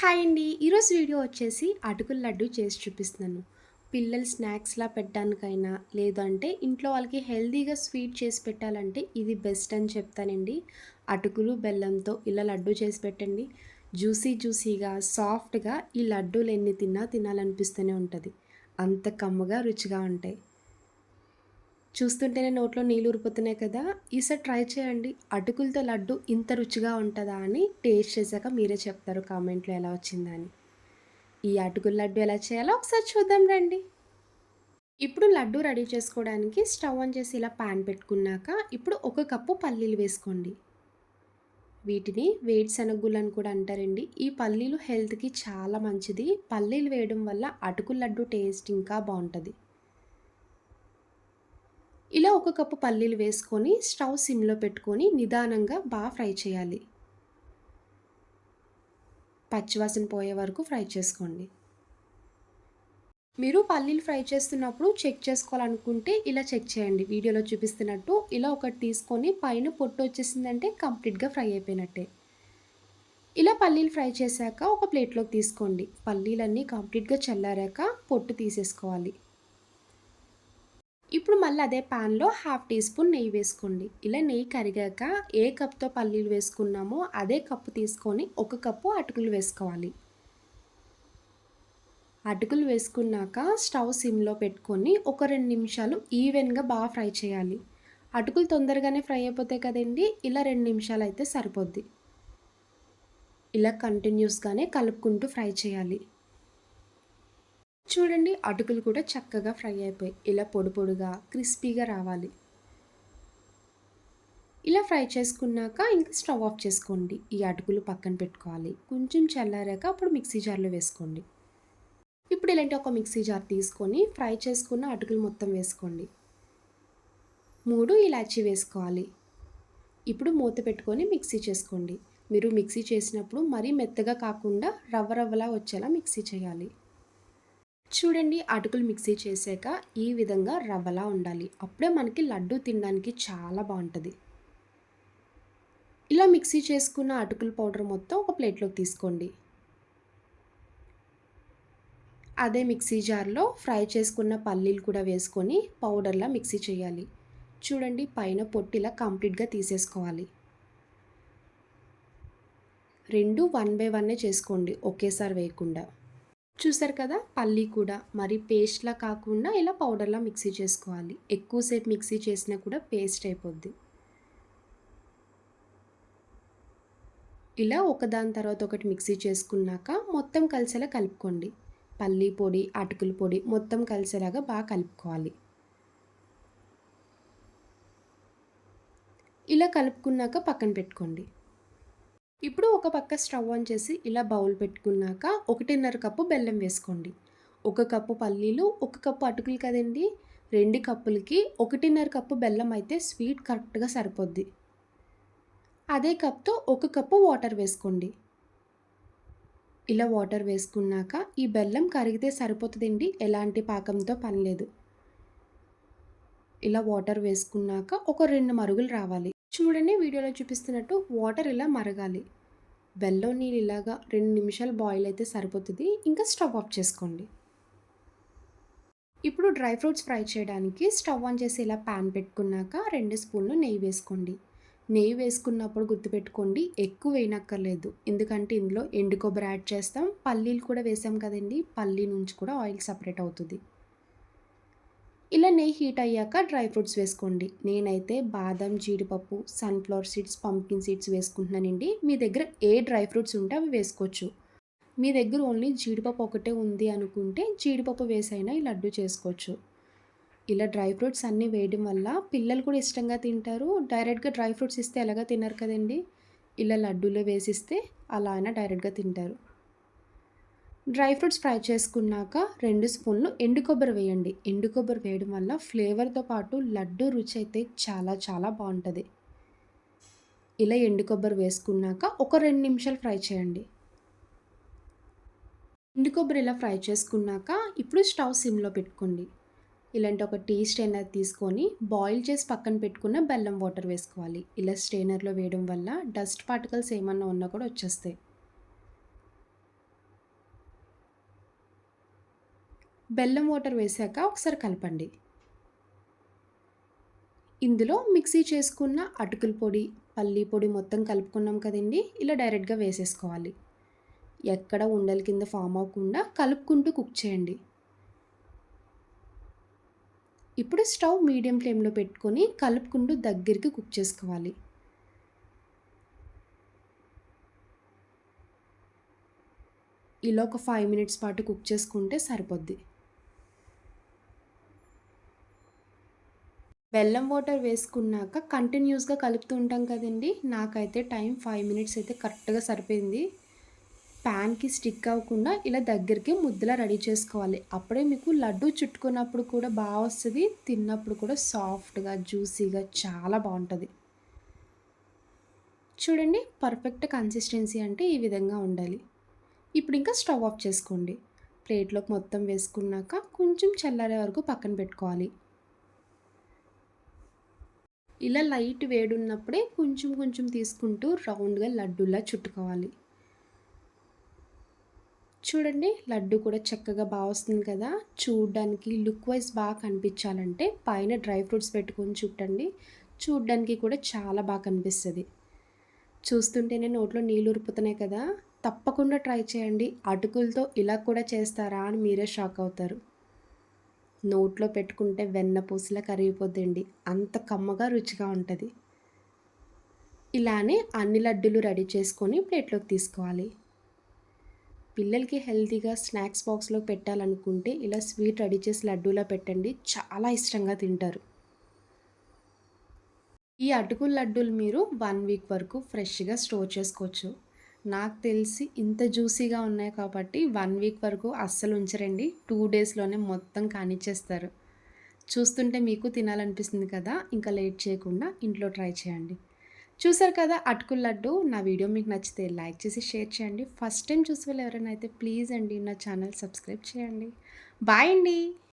Hi అండి. ఈరోజు video వచ్చేసి అటుకుల లడ్డు చేసి చూపిస్తున్నాను. పిల్లలు స్నాక్స్‌లా పెట్టడానికైనా, లేదంటే ఇంట్లో వాళ్ళకి హెల్తీగా స్వీట్ చేసి పెట్టాలంటే ఇది బెస్ట్ అని చెప్తానండి. అటుకులు, బెల్లంతో ఇలా లడ్డు చేసి పెట్టండి. జ్యూసీగా, సాఫ్ట్‌గా ఈ లడ్డూలు ఎన్ని తిన్నా తినాలనిపిస్తూనే ఉంటది. అంత కమ్మగా, రుచిగా ఉంటాయి. చూస్తుంటేనే నోట్లో నీళ్ళు ఊరిపోతున్నాయి కదా! ఈసారి ట్రై చేయండి. అటుకులతో లడ్డు ఇంత రుచిగా ఉంటదా అని టేస్ట్ చేశాక మీరే చెప్తారు కామెంట్‌లో ఎలా వచ్చిందా అని. ఈ అటుకుల లడ్డు ఎలా చేయాలో ఒకసారి చూద్దాం రండి. ఇప్పుడు లడ్డు రెడీ చేసుకోవడానికి స్టవ్ ఆన్ చేసి ఇలా పాన్ పెట్టుకున్నాక ఇప్పుడు ఒక కప్పు పల్లీలు వేసుకోండి. వీటిని వేరుశనగుళ్ళు అని కూడా అంటారండి. ఈ పల్లీలు హెల్త్‌కి చాలా మంచిది. పల్లీలు వేయడం వల్ల అటుకుల లడ్డు టేస్ట్ ఇంకా బావుంటది. ఇలా ఒక కప్పు పల్లీలు వేసుకొని స్టవ్ సిమ్‌లో పెట్టుకొని నిదానంగా ఫ్రై చేయాలి. పచ్చివాసన పోయే వరకు ఫ్రై చేసుకోండి. మీరు పల్లీలు ఫ్రై చేస్తున్నప్పుడు చెక్ చేసుకోవాలనుకుంటే ఇలా చెక్ చేయండి. వీడియోలో చూపిస్తున్నట్టు ఇలా ఒకటి తీసుకొని పైన పొట్టు వచ్చేసిందంటే కంప్లీట్‌గా ఫ్రై అయిపోయినట్టే. ఇలా పల్లీలు ఫ్రై చేశాక ఒక ప్లేట్‌లోకి తీసుకోండి. పల్లీలన్నీ కంప్లీట్‌గా చల్లారాక పొట్టు తీసేసుకోవాలి. ఇప్పుడు మళ్ళీ అదే పాన్‌లో హాఫ్ టీ స్పూన్ నెయ్యి వేసుకోండి. ఇలా నెయ్యి కరిగాక ఏ కప్‌తో పల్లీలు వేసుకున్నామో అదే కప్పు తీసుకొని ఒక కప్పు అటుకులు వేసుకోవాలి. అటుకులు వేసుకున్నాక స్టవ్ సిమ్‌లో పెట్టుకొని ఒక 2 నిమిషాలు ఈవెన్‌గా ఫ్రై చేయాలి. అటుకులు తొందరగానే ఫ్రై అయిపోతాయి కదండీ! ఇలా 2 నిమిషాలయితే సరిపోద్ది. ఇలా కంటిన్యూస్‌గానే కలుపుకుంటూ ఫ్రై చేయాలి. చూడండి అటుకులు కూడా చక్కగా ఫ్రై అయిపోయాయి. ఇలా పొడి పొడిగా, క్రిస్పీగా రావాలి. ఇలా ఫ్రై చేసుకున్నాక ఇంక స్టవ్ ఆఫ్ చేసుకోండి. ఈ అటుకులు పక్కన పెట్టుకోవాలి. కొంచెం చల్లారాక అప్పుడు మిక్సీ జార్‌లో వేసుకోండి. ఇప్పుడు ఇలాంటి ఒక మిక్సీ జార్ తీసుకొని ఫ్రై చేసుకున్న అటుకులు మొత్తం వేసుకోండి. 3 ఇలాచీ వేసుకోవాలి. ఇప్పుడు మూత పెట్టుకొని మిక్సీ చేసుకోండి. మీరు మిక్సీ చేసినప్పుడు మరీ మెత్తగా కాకుండా రవ్వలా వచ్చేలా మిక్సీ చేయాలి. చూడండి అటుకులు మిక్సీ చేశాక ఈ విధంగా రవ్వలా ఉండాలి. అప్పుడే మనకి లడ్డు తినడానికి చాలా బావుంటది. ఇలా మిక్సీ చేసుకున్న అటుకుల పౌడర్ మొత్తం ఒక ప్లేట్‌లోకి తీసుకోండి. అదే మిక్సీ జార్‌లో ఫ్రై చేసుకున్న పల్లీలు కూడా వేసుకొని పౌడర్‌లా మిక్సీ చేయాలి. చూడండి పైన పొట్టు ఇలా కంప్లీట్‌గా తీసేసుకోవాలి. 2 వన్ బై వన్నే చేసుకోండి. ఒకేసారి వేయకుండా. చూసారు కదా! పల్లి కూడా మరి పేస్ట్‌లా కాకుండా ఇలా పౌడర్‌లా మిక్సీ చేసుకోవాలి. ఎక్కువ సేపు మిక్సీ చేసినా కూడా పేస్ట్ అయిపోద్ది. ఇలా ఒకదాని తర్వాత ఒకటి మిక్సీ చేసుకున్నాక మొత్తం కలిసేలా కలుపుకోండి. పల్లి పొడి, అటుకుల పొడి మొత్తం కలిసేలాగా కలుపుకోవాలి. ఇలా కలుపుకున్నాక పక్కన పెట్టుకోండి. ఇప్పుడు ఒక పక్క స్టవ్ ఆన్ చేసి ఇలా బౌల్ పెట్టుకున్నాక 1.5 కప్పు బెల్లం వేసుకోండి. 1 కప్పు పల్లీలు, 1 కప్పు అటుకులు కదండీ! 2 కప్పులకి 1.5 కప్పు బెల్లం అయితే స్వీట్ కరెక్ట్‌గా సరిపోద్ది. అదే కప్‌తో 1 కప్పు వాటర్ వేసుకోండి. ఇలా వాటర్ వేసుకున్నాక ఈ బెల్లం కరిగితే సరిపోతదండి. ఎలాంటి పాకంతో పని లేదు. ఇలా వాటర్ వేసుకున్నాక ఒక 2 మరుగులు రావాలి. చూడండి వీడియోలో చూపిస్తున్నట్టు వాటర్ ఇలా మరగాలి. బెల్లం నీళ్ళు ఇలాగా 2 నిమిషాలు బాయిల్ అయితే సరిపోతది. ఇంకా స్టవ్ ఆఫ్ చేసుకోండి. ఇప్పుడు డ్రై ఫ్రూట్స్ ఫ్రై చేయడానికి స్టవ్ ఆన్ చేసి ఇలా పాన్ పెట్టుకున్నాక 2 స్పూన్లు నెయ్యి వేసుకోండి. నెయ్యి వేసుకున్నప్పుడు గుర్తుపెట్టుకోండి ఎక్కువ వేయనక్కర్లేదు. ఎందుకంటే ఇందులో ఎండు కొబ్బరి యాడ్ చేస్తాం. పల్లీలు కూడా వేసాం కదండీ! పల్లి నుంచి కూడా ఆయిల్ సెపరేట్ అవుతది. ఇలా నెయ్యి హీట్ అయ్యాక డ్రై ఫ్రూట్స్ వేసుకోండి. నేనైతే బాదం, జీడిపప్పు, సన్‌ఫ్లవర్ సీడ్స్, పంప్కిన్ సీడ్స్ వేసుకుంటున్నానండి. మీ దగ్గర ఏ డ్రై ఫ్రూట్స్ ఉంటే అవి వేసుకోవచ్చు. మీ దగ్గర ఓన్లీ జీడిపప్పు ఒకటే ఉంది అనుకుంటే జీడిపప్పు వేసైనా ఈ లడ్డు చేసుకోవచ్చు. ఇలా డ్రై ఫ్రూట్స్ అన్నీ వేయడం వల్ల పిల్లలు కూడా ఇష్టంగా తింటారు. డైరెక్ట్‌గా డ్రై ఫ్రూట్స్ ఇస్తే ఎలాగో తినరు కదండీ! ఇలా లడ్డూలో వేసిస్తే అలా అయినా డైరెక్ట్‌గా తింటారు. డ్రై ఫ్రూట్స్ ఫ్రై చేసుకున్నాక 2 స్పూన్లు ఎండు కొబ్బరి వేయండి. ఎండు కొబ్బరి వేయడం వల్ల ఫ్లేవర్‌తో పాటు లడ్డు రుచి అయితే చాలా చాలా బావుంటది. ఇలా ఎండు కొబ్బరి వేసుకున్నాక ఒక 2 నిమిషాలు ఫ్రై చేయండి. ఎండు కొబ్బరి ఇలా ఫ్రై చేసుకున్నాక ఇప్పుడు స్టవ్ సిమ్‌లో పెట్టుకోండి. ఇలాంటి ఒక టీ స్ట్రైనర్ తీసుకొని బాయిల్ చేసి పక్కన పెట్టుకున్న బెల్లం వాటర్ వేసుకోవాలి. ఇలా స్ట్రైనర్‌లో వేయడం వల్ల డస్ట్ పార్టికల్స్ ఏమన్నా ఉన్నా కూడా వచ్చేస్తాయి. బెల్లం వాటర్ వేశాక ఒకసారి కలపండి. ఇందులో మిక్సీ చేసుకున్న అటుకుల పొడి, పల్లి పొడి మొత్తం కలుపుకున్నాం కదండీ! ఇలా డైరెక్ట్‌గా వేసేసుకోవాలి. ఎక్కడ ఉండల కింద ఫార్మ్ అవ్వకుండా కలుపుకుంటూ కుక్ చేయండి. ఇప్పుడు స్టవ్ మీడియం ఫ్లేమ్‌లో పెట్టుకొని కలుపుకుంటూ దగ్గరికి కుక్ చేసుకోవాలి. ఇలా ఒక 5 మినిట్స్ పాటు కుక్ చేసుకుంటే సరిపోద్ది. బెల్లం వాటర్ వేసుకున్నాక కంటిన్యూయస్‌గా కలుపుతూ ఉంటాం కదండీ! నాకైతే టైం 5 మినిట్స్ అయితే కరెక్ట్‌గా సరిపోయింది. ప్యాన్‌కి స్టిక్ అవ్వకుండా ఇలా దగ్గరికి ముద్దలా రెడీ చేసుకోవాలి. అప్పుడే మీకు లడ్డూ చుట్టుకున్నప్పుడు కూడా వస్తది. తిన్నప్పుడు కూడా సాఫ్ట్‌గా, జ్యూసీగా చాలా బావుంటది. చూడండి పర్ఫెక్ట్ కన్సిస్టెన్సీ అంటే ఈ విధంగా ఉండాలి. ఇప్పుడు ఇంకా స్టవ్ ఆఫ్ చేసుకోండి. ప్లేట్‌లోకి మొత్తం వేసుకున్నాక కొంచెం చల్లారే వరకు పక్కన పెట్టుకోవాలి. ఇలా లైట్ వేడున్నప్పుడే కొంచెం కొంచెం తీసుకుంటూ రౌండ్‌గా లడ్డూలా చుట్టుకోవాలి. చూడండి లడ్డు కూడా చక్కగా వస్తుంది కదా! చూడ్డానికి లుక్ వైస్ కనిపించాలంటే పైన డ్రై ఫ్రూట్స్ పెట్టుకొని చుట్టండి. చూడ్డానికి కూడా చాలా కనిపిస్తది. చూస్తుంటేనే నోట్లో నీళ్లూరిపోతున్నాయి కదా! తప్పకుండా ట్రై చేయండి. అటుకులతో ఇలా కూడా చేస్తారా అని మీరే షాక్ అవుతారు. నోట్లో పెట్టుకుంటే వెన్న పూసలా కరిగిపోద్దండి. అంత కమ్మగా, రుచిగా ఉంటది. ఇలానే అన్ని లడ్డూలు రెడీ చేసుకొని ప్లేట్‌లోకి తీసుకోవాలి. పిల్లలకి హెల్తీగా స్నాక్స్ బాక్స్‌లో పెట్టాలనుకుంటే ఇలా స్వీట్ రెడీ చేసి లడ్డూలా పెట్టండి. చాలా ఇష్టంగా తింటారు. ఈ అటుకుల లడ్డూలు మీరు 1 వీక్ వరకు ఫ్రెష్‌గా స్టోర్ చేసుకోవచ్చు. నాకు తెలిసి ఇంత జ్యూసీగా ఉన్నాయి కాబట్టి 1 వీక్ వరకు అస్సలు ఉంచరండి. 2 డేస్‌లోనే మొత్తం కానిచ్చేస్తారు. చూస్తుంటే మీకు తినాలనిపిస్తుంది కదా! ఇంకా లేట్ చేయకుండా ఇంట్లో ట్రై చేయండి. చూసారు కదా అటుకుల లడ్డు. నా వీడియో మీకు నచ్చితే లైక్ చేసి షేర్ చేయండి. ఫస్ట్ టైమ్ చూసేవాళ్ళు ఎవరైనా అయితే ప్లీజ్ అండి నా ఛానల్ సబ్స్క్రైబ్ చేయండి. బాయ్ అండి.